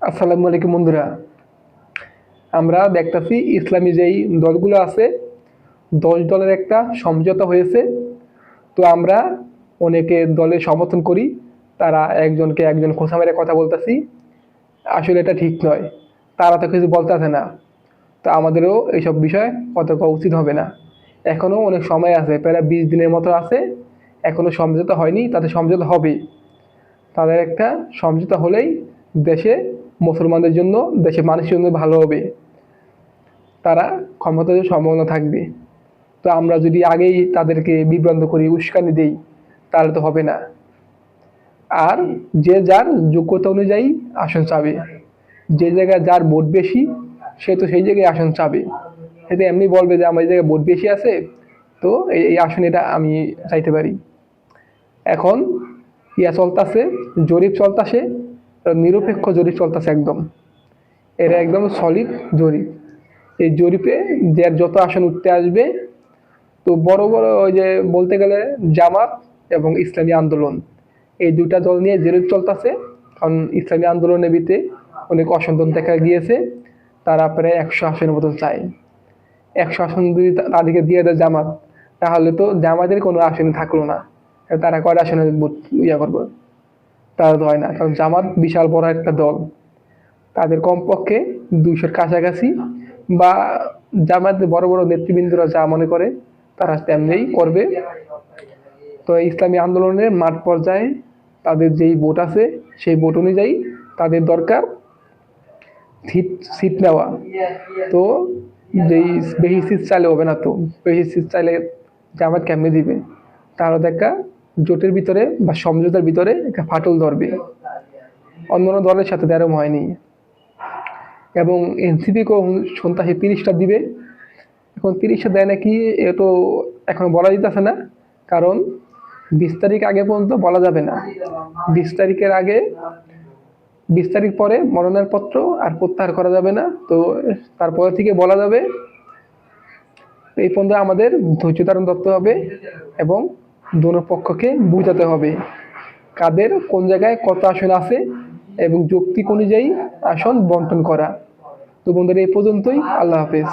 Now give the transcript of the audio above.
আসসালামু আলাইকুম বন্ধুরা। আমরা দেখতাছি ইসলামী যেই দলগুলো আছে, ১০ দলের একটা সমঝোতা হয়েছে। তো আমরা অনেকে দলের সমর্থন করি, তারা একজনকে একজন খোঁচা মেরে কথা বলতাছি। আসলে এটা ঠিক নয়, তারা তো কিছু বলতেছে না। তো আমাদেরও এইসব বিষয়ে কথা কওয়া উচিত হবে না। এখনো অনেক সময় আছে, প্রায় ২০ দিনের মতো আছে। এখনো সমঝোতা হয়নি, তাতে সমঝোতা হবে। তাদের একটা সমঝোতা হলেই দেশে মুসলমানদের জন্য, দেশের মানুষের জন্য ভালো হবে। তারা ক্ষমতার সম্ভাবনা থাকবে। তো আমরা যদি আগেই তাদেরকে বিভ্রান্ত করি, উস্কানি দেই, তাহলে তো হবে না। আর যে যার যোগ্যতা অনুযায়ী আসন চাবে। যে জায়গায় যার ভোট বেশি, সে তো সেই জায়গায় আসন চাবে। সে তো এমনি বলবে যে আমার এই জায়গায় ভোট বেশি আছে, তো এই আসন এটা আমি চাইতে পারি। এখন চলতেছে, জরিপ চলতেছে, নিরপেক্ষ জরিপ চলতেছে একদম। এটা একদম সলিড জরিপ। এই জরিপে যার যত আসন উঠতে আসবে, তো বড় বড় ওই যে বলতে গেলে জামাত এবং ইসলামী আন্দোলন, এই দুটা দল নিয়ে জরিপ চলতেছে। কারণ ইসলামী আন্দোলনের ভিতরে অনেক অসন্তোষ দেখা গিয়েছে। তারা প্রায় ১০০ আসনের মতন চায়। ১০০ আসন যদি তাদেরকে দিয়ে দেয় জামাত, তাহলে তো জামাতের কোনো আসন থাকলো না। তারা কয়টা আসনে ভোট করবো? তারা তো হয় না, কারণ জামাত বিশাল বড় একটা দল। তাদের কমপক্ষে ২০০-র কাছাকাছি, বা জামায়াতের বড় বড় নেতৃবৃন্দরা যা মনে করে তারা তেমনিই করবে। তো ইসলামী আন্দোলনের মাঠ পর্যায়ে তাদের যেই ভোট আছে, সেই ভোট অনুযায়ী তাদের দরকার সিট সিট নেওয়া। তো যেই বেশি সিট চাইলে হবে না, তো বেশি সিট চাইলে জামাত কেমনে দিবে? তাহলে তো একটা জোটের ভিতরে বা সমঝোতার ভিতরে একটা ফাটল ধরবে। অন্যান্য দলের সাথে তো এরকম হয়নি। এবং এনসিপিকেও সন্ত্রাসী ৩০টা দিবে। এখন ৩০টা দেয় নাকি, এ তো এখন বলা যেতেছে না। কারণ ২০ তারিখ আগে পর্যন্ত বলা যাবে না। ২০ তারিখের আগে, ২০ তারিখ পরে মনোনয়নপত্র আর প্রত্যাহার করা যাবে না। তো তারপরে থেকে বলা যাবে। এই পর্যন্ত আমাদের ধৈর্য ধারণ করতে হবে এবং দোনো পক্ষকে বুঝাতে হবে কাদের কোন জায়গায় কত আসন আছে এবং যৌক্তিক অনুযায়ী আসন বন্টন করা। তো বন্ধুরা, এই পর্যন্তই। আল্লাহ হাফেজ।